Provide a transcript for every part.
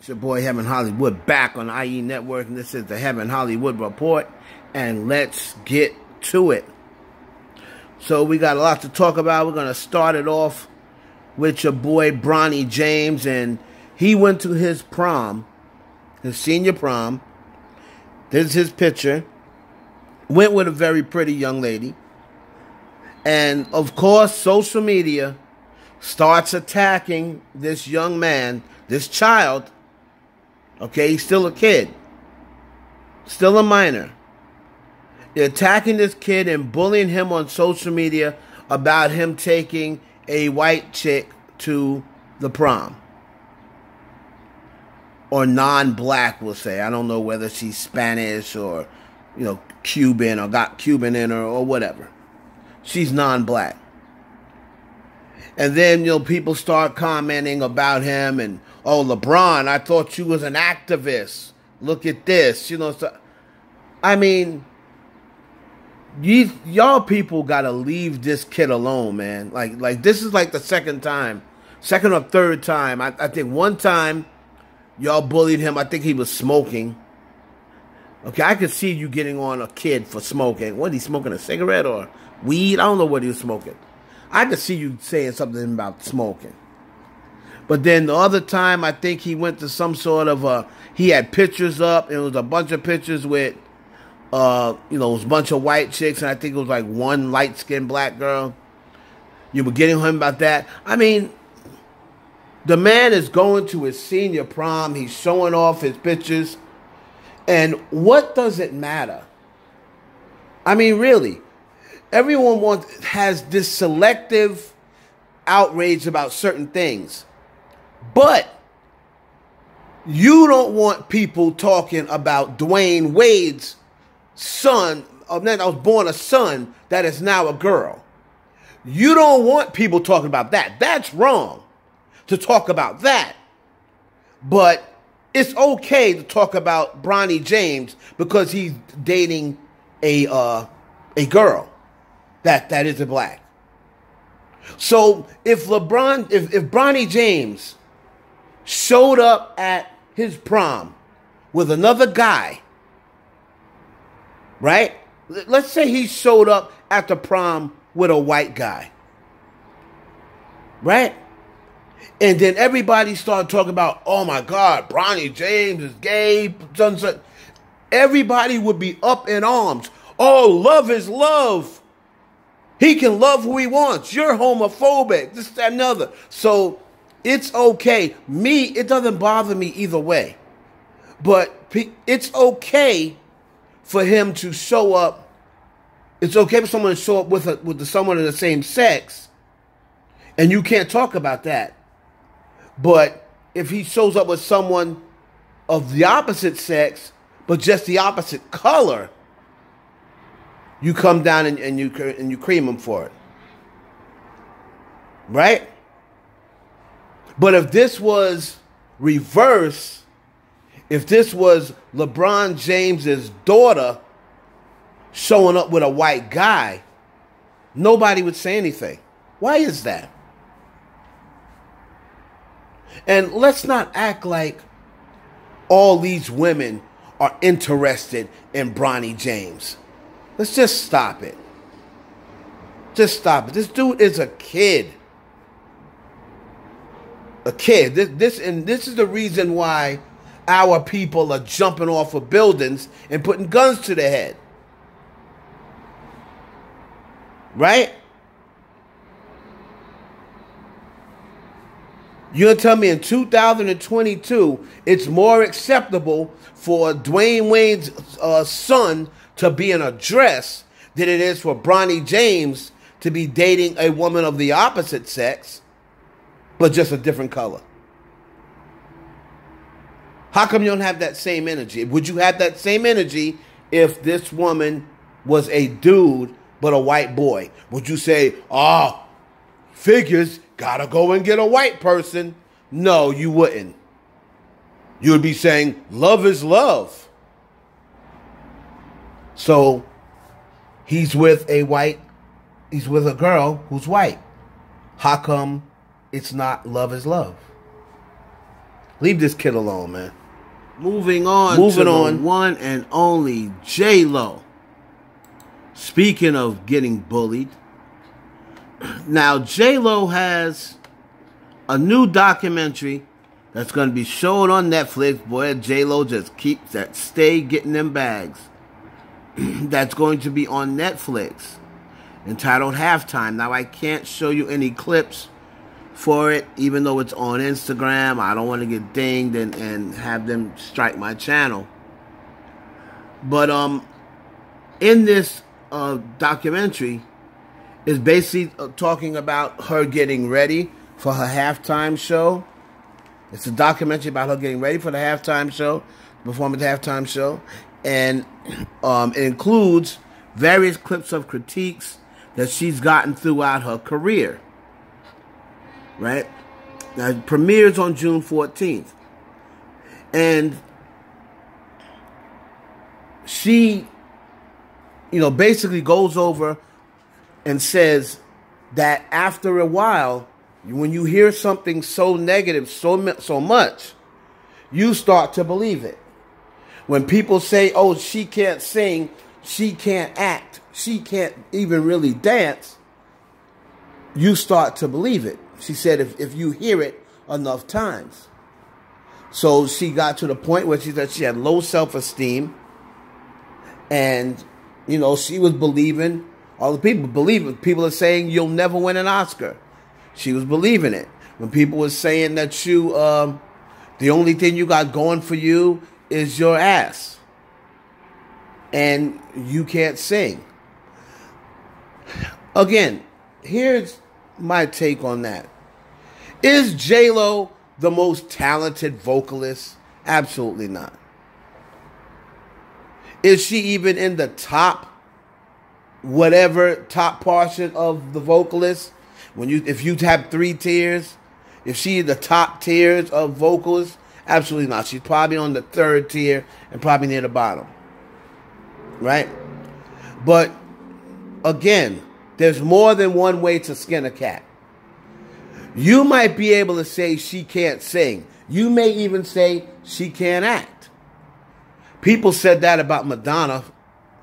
It's your boy Heaven Hollywood back on the IE Network, and this is the Heaven Hollywood Report, and let's get to it. So we got a lot to talk about. We're going to start it off with your boy Bronny James, and he went to his prom, his senior prom. This is his picture. Went with a very pretty young lady. And, of course, social media starts attacking this young man, this child. Okay, he's still a kid. Still a minor. They're attacking this kid and bullying him on social media about him taking a white chick to the prom. Or non-black, we'll say. I don't know whether she's Spanish or, Cuban or got Cuban in her or whatever. She's non-black. And then, people start commenting about him and, oh, LeBron, I thought you was an activist. Look at this. So, I mean, y'all people got to leave this kid alone, man. Like this is like the second or third time. I think one time y'all bullied him. I think he was smoking. Okay, I could see you getting on a kid for smoking. What, he smoking a cigarette or weed? I don't know what he was smoking. I could see you saying something about smoking. But then the other time, I think he went to some sort of he had pictures up, and it was a bunch of pictures with, it was a bunch of white chicks, and I think it was like one light-skinned black girl. You were getting him about that. I mean, the man is going to his senior prom. He's showing off his pictures. And what does it matter? I mean, really. Everyone has this selective outrage about certain things. But you don't want people talking about Dwayne Wade's son, that was born a son that is now a girl. You don't want people talking about that. That's wrong to talk about that. But it's okay to talk about Bronny James because he's dating a girl that isn't black. So if Bronny James showed up at his prom with another guy, right? Let's say he showed up at the prom with a white guy, right? And then everybody started talking about, oh my God, Bronny James is gay. Everybody would be up in arms. Oh, love is love. He can love who he wants. You're homophobic. This, that, and other. So it's okay. It doesn't bother me either way. But it's okay for him to show up. It's okay for someone to show up with someone of the same sex. And you can't talk about that. But if he shows up with someone of the opposite sex, but just the opposite color, you come down and you cream him for it. Right? But if this was reverse, if this was LeBron James's daughter showing up with a white guy, nobody would say anything. Why is that? And let's not act like all these women are interested in Bronny James. Let's just stop it. Just stop it. This dude is a kid. A kid. This is the reason why our people are jumping off of buildings and putting guns to their head. Right? You're going to tell me in 2022, it's more acceptable for Dwayne Wade's son to be in a dress than it is for Bronny James to be dating a woman of the opposite sex, but just a different color? How come you don't have that same energy? Would you have that same energy if this woman was a dude but a white boy? Would you say, oh, figures, gotta go and get a white person? No, you wouldn't. You would be saying, love is love. So, he's with a girl who's white. How come it's not love is love? Leave this kid alone, man. Moving on to the one and only J-Lo. Speaking of getting bullied. Now, J-Lo has a new documentary that's going to be shown on Netflix. Boy, J-Lo just keeps that stay getting them bags. That's going to be on Netflix, entitled Halftime. Now, I can't show you any clips for it, even though it's on Instagram. I don't want to get dinged and have them strike my channel. But in this documentary is basically talking about her getting ready for her halftime show. It's a documentary about her getting ready for the halftime show, performing the halftime show. And it includes various clips of critiques that she's gotten throughout her career. Right? Now, it premieres on June 14th. And she, basically goes over and says that after a while, when you hear something so negative so much, you start to believe it. When people say, oh, she can't sing, she can't act, she can't even really dance, you start to believe it. She said if you hear it enough times. So she got to the point where she said she had low self-esteem. And, she was believing, all the people believe it. People are saying you'll never win an Oscar. She was believing it. When people were saying that the only thing you got going for you is your ass. And you can't sing. Again, here's my take on that. Is J-Lo the most talented vocalist? Absolutely not. Is she even in the top portion of the vocalists? If you have 3 tiers, if she's the top tiers of vocalists, absolutely not. She's probably on the 3rd tier and probably near the bottom. Right? But again, there's more than one way to skin a cat. You might be able to say she can't sing. You may even say she can't act. People said that about Madonna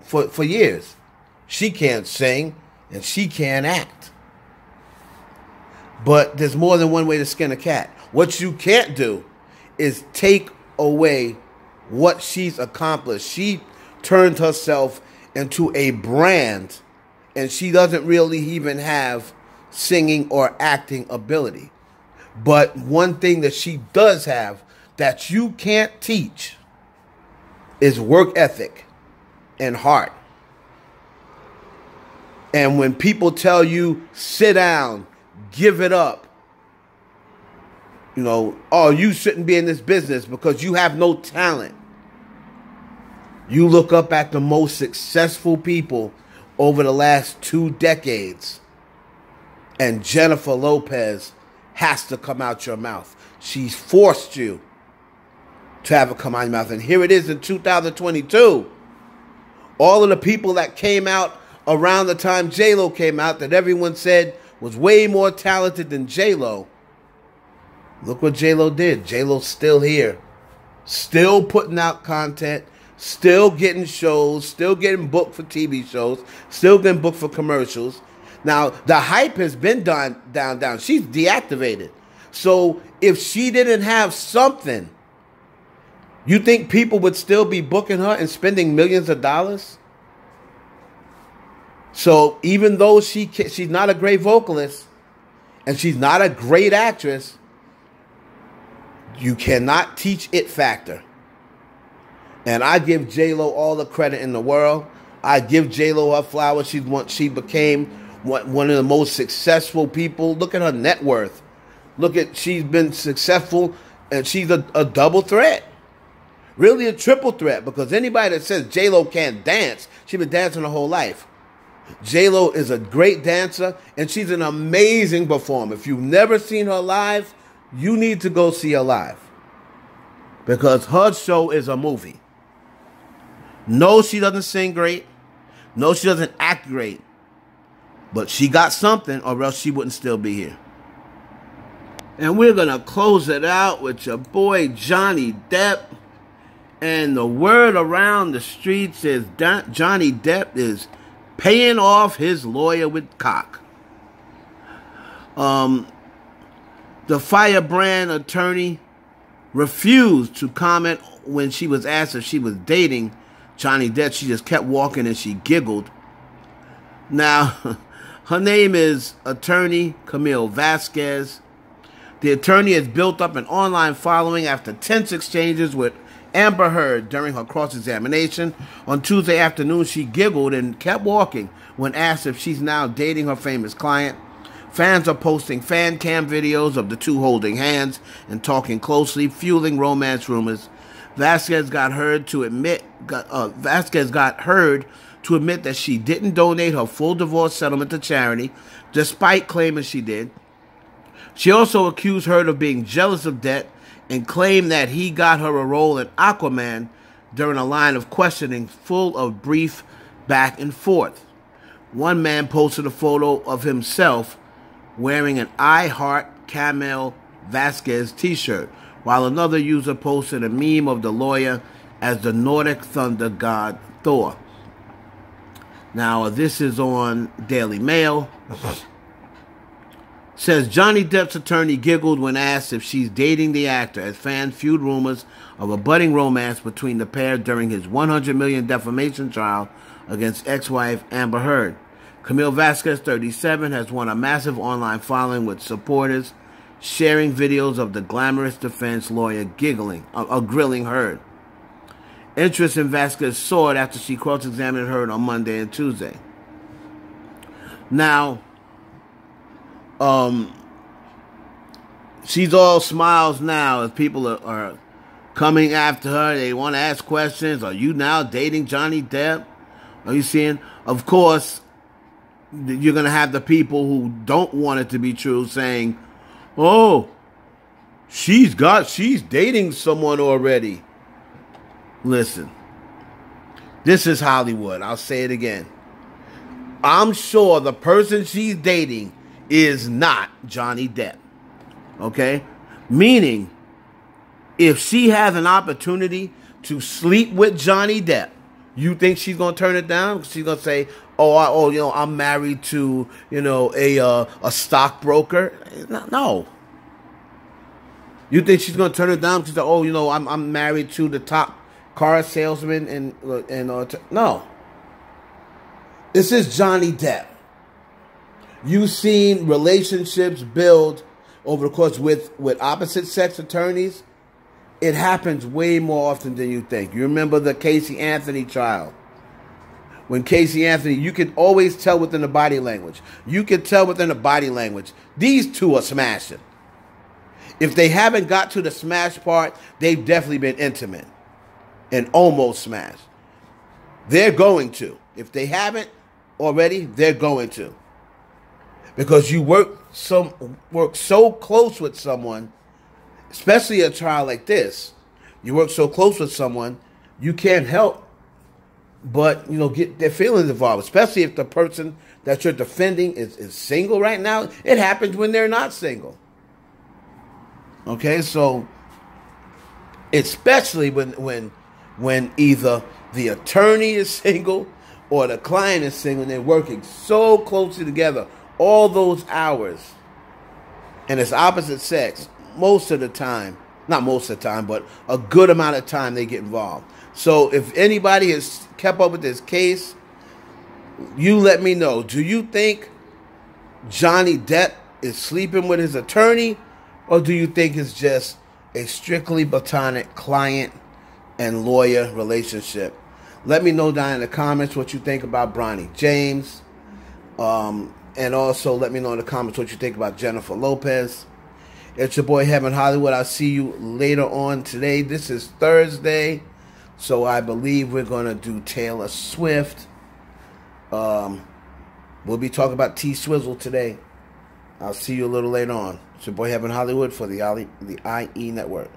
for years. She can't sing and she can't act. But there's more than one way to skin a cat. What you can't do is take away what she's accomplished. She turned herself into a brand, and she doesn't really even have singing or acting ability. But one thing that she does have that you can't teach is work ethic and heart. And when people tell you, sit down, give it up, oh, you shouldn't be in this business because you have no talent. You look up at the most successful people over the last 2 decades, and Jennifer Lopez has to come out your mouth. She's forced you to have it come out your mouth. And here it is in 2022. All of the people that came out around the time J-Lo came out that everyone said was way more talented than J-Lo. Look what J-Lo did. J-Lo's still here. Still putting out content. Still getting shows. Still getting booked for TV shows. Still getting booked for commercials. Now, the hype has been down. She's deactivated. So, if she didn't have something, you think people would still be booking her and spending millions of dollars? So, even though she's not a great vocalist and she's not a great actress, you cannot teach it factor. And I give J-Lo all the credit in the world. I give J-Lo her flowers. She became one of the most successful people. Look at her net worth. She's been successful, and she's a double threat. Really a triple threat, because anybody that says J-Lo can't dance, she's been dancing her whole life. J-Lo is a great dancer, and she's an amazing performer. If you've never seen her live, you need to go see her live, because her show is a movie. No, she doesn't sing great. No, she doesn't act great. But she got something, or else she wouldn't still be here. And we're going to close it out with your boy Johnny Depp. And the word around the streets is Johnny Depp is paying off his lawyer with cock. The firebrand attorney refused to comment when she was asked if she was dating Johnny Depp. She just kept walking and she giggled. Now, her name is attorney Camille Vasquez. The attorney has built up an online following after tense exchanges with Amber Heard during her cross-examination. On Tuesday afternoon, she giggled and kept walking when asked if she's now dating her famous client. Fans are posting fan cam videos of the two holding hands and talking closely, fueling romance rumors. Vasquez got Heard to admit that she didn't donate her full divorce settlement to charity, despite claiming she did. She also accused Heard of being jealous of Depp and claimed that he got her a role in Aquaman during a line of questioning full of brief back and forth. One man posted a photo of himself wearing an I Heart Camille Vasquez t-shirt, while another user posted a meme of the lawyer as the Nordic thunder god Thor. Now, this is on Daily Mail. Says Johnny Depp's attorney giggled when asked if she's dating the actor, as fans fueled rumors of a budding romance between the pair during his $100 million defamation trial against ex-wife Amber Heard. Camille Vasquez, 37, has won a massive online following with supporters sharing videos of the glamorous defense lawyer grilling Heard. Interest in Vasquez soared after she cross-examined Heard on Monday and Tuesday. Now, she's all smiles now as people are coming after her. They want to ask questions. Are you now dating Johnny Depp? Are you seeing? Of course, you're going to have the people who don't want it to be true saying, oh, she's dating someone already. Listen, this is Hollywood. I'll say it again. I'm sure the person she's dating is not Johnny Depp. Okay? Meaning, if she has an opportunity to sleep with Johnny Depp, you think she's going to turn it down? She's going to say, I'm married to, a stockbroker. No. You think she's going to turn it down? She's like, I'm married to the top car salesman and no. This is Johnny Depp. You've seen relationships build over the course with opposite sex attorneys. It happens way more often than you think. You remember the Casey Anthony trial? When Casey Anthony, you could always tell within the body language. You could tell within the body language. These two are smashing. If they haven't got to the smash part, they've definitely been intimate and almost smashed. They're going to. If they haven't already, they're going to. Because you work so close with someone, especially a trial like this. You work so close with someone, you can't help but, get their feelings involved. Especially if the person that you're defending is single right now. It happens when they're not single. Okay, so especially when either the attorney is single or the client is single and they're working so closely together all those hours, and it's opposite sex, most of the time, not most of the time, but a good amount of time they get involved. So if anybody has kept up with this case, you let me know. Do you think Johnny Depp is sleeping with his attorney, or do you think it's just a strictly platonic client and lawyer relationship? Let me know down in the comments what you think about Bronny James. And also let me know in the comments what you think about Jennifer Lopez. It's your boy Heaven Hollywood. I'll see you later on today. This is Thursday, so I believe we're going to do Taylor Swift. We'll be talking about T-Swizzle today. I'll see you a little later on. It's your boy Heaven Hollywood for the IE Network.